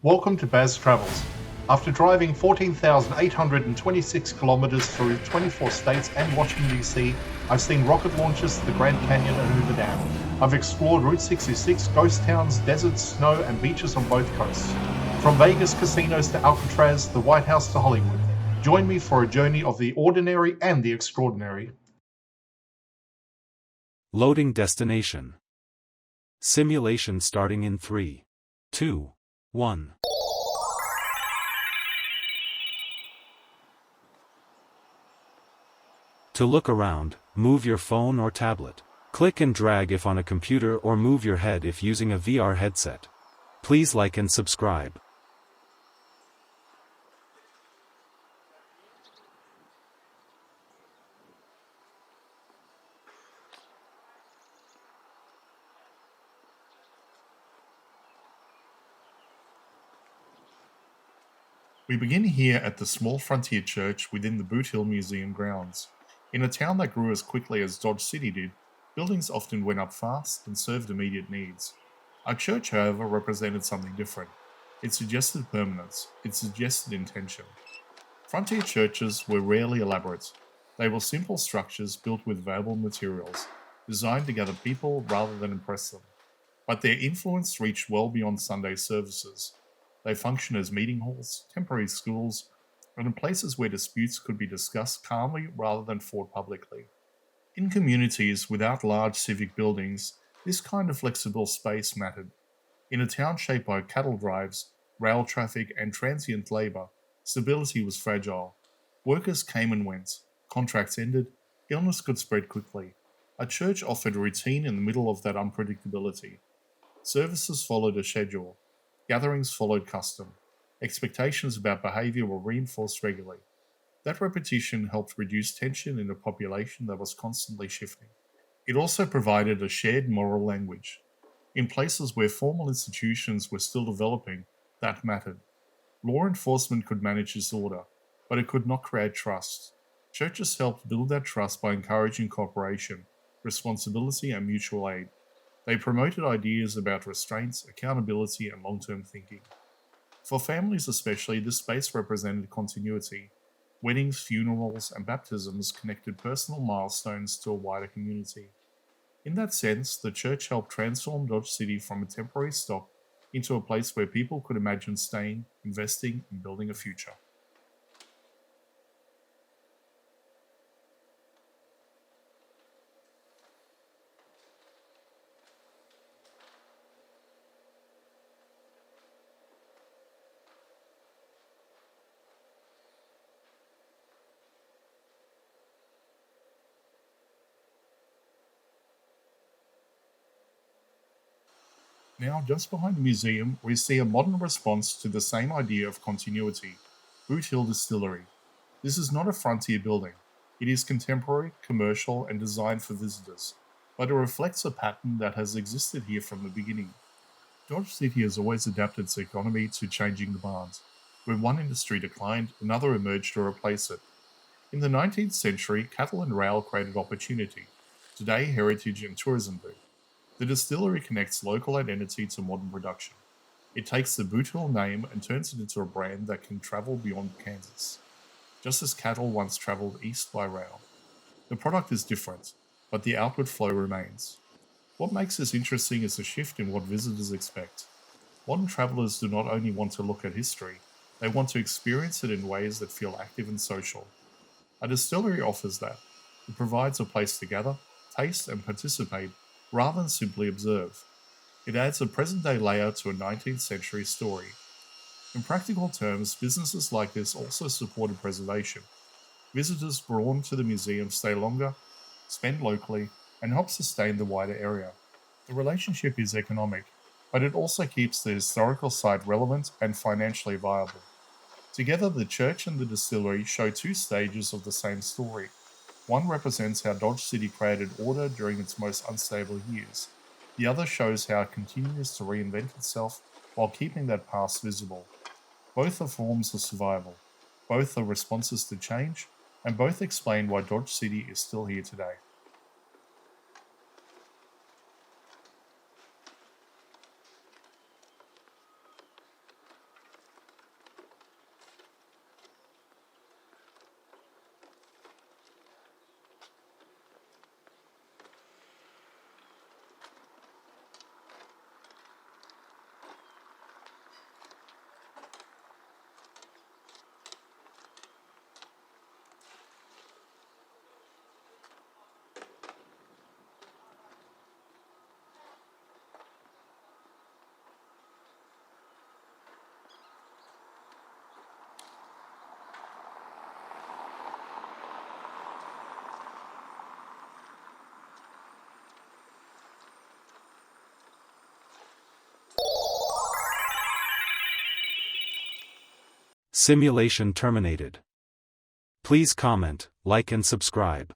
Welcome to Baz Travels. After driving 14,826 kilometers through 24 states and Washington, D.C., I've seen rocket launches to the Grand Canyon and Hoover Dam. I've explored Route 66, ghost towns, deserts, snow, and beaches on both coasts. From Vegas casinos to Alcatraz, the White House to Hollywood. Join me for a journey of the ordinary and the extraordinary. Loading destination. Simulation starting in 3, 2, 1. To look around, move your phone or tablet. Click and drag if on a computer or move your head if using a VR headset. Please like and subscribe. We begin here at the small frontier church within the Boot Hill Museum grounds. In a town that grew as quickly as Dodge City did, buildings often went up fast and served immediate needs. Our church, however, represented something different. It suggested permanence. It suggested intention. Frontier churches were rarely elaborate. They were simple structures built with valuable materials, designed to gather people rather than impress them. But their influence reached well beyond Sunday services. They function as meeting halls, temporary schools, and in places where disputes could be discussed calmly rather than fought publicly. In communities without large civic buildings, this kind of flexible space mattered. In a town shaped by cattle drives, rail traffic, and transient labour, stability was fragile. Workers came and went, contracts ended, illness could spread quickly. A church offered a routine in the middle of that unpredictability. Services followed a schedule. Gatherings followed custom. Expectations about behaviour were reinforced regularly. That repetition helped reduce tension in a population that was constantly shifting. It also provided a shared moral language. In places where formal institutions were still developing, that mattered. Law enforcement could manage disorder, but it could not create trust. Churches helped build that trust by encouraging cooperation, responsibility, and mutual aid. They promoted ideas about restraints, accountability, and long-term thinking. For families especially, this space represented continuity. Weddings, funerals, and baptisms connected personal milestones to a wider community. In that sense, the church helped transform Dodge City from a temporary stop into a place where people could imagine staying, investing, and building a future. Now, just behind the museum, we see a modern response to the same idea of continuity, Boot Hill Distillery. This is not a frontier building. It is contemporary, commercial, and designed for visitors, but it reflects a pattern that has existed here from the beginning. Dodge City has always adapted its economy to changing demands. When one industry declined, another emerged to replace it. In the 19th century, cattle and rail created opportunity. Today, heritage and tourism do. The distillery connects local identity to modern production. It takes the Boot Hill name and turns it into a brand that can travel beyond Kansas, just as cattle once traveled east by rail. The product is different, but the outward flow remains. What makes this interesting is the shift in what visitors expect. Modern travelers do not only want to look at history, they want to experience it in ways that feel active and social. A distillery offers that. It provides a place to gather, taste, and participate rather than simply observe. It adds a present-day layer to a 19th century story. In practical terms, businesses like this also supported preservation. Visitors drawn to the museum stay longer, spend locally, and help sustain the wider area. The relationship is economic, but it also keeps the historical site relevant and financially viable. Together, the church and the distillery show two stages of the same story. One represents how Dodge City created order during its most unstable years. The other shows how it continues to reinvent itself while keeping that past visible. Both are forms of survival. Both are responses to change, and both explain why Dodge City is still here today. Simulation terminated. Please comment, like and subscribe.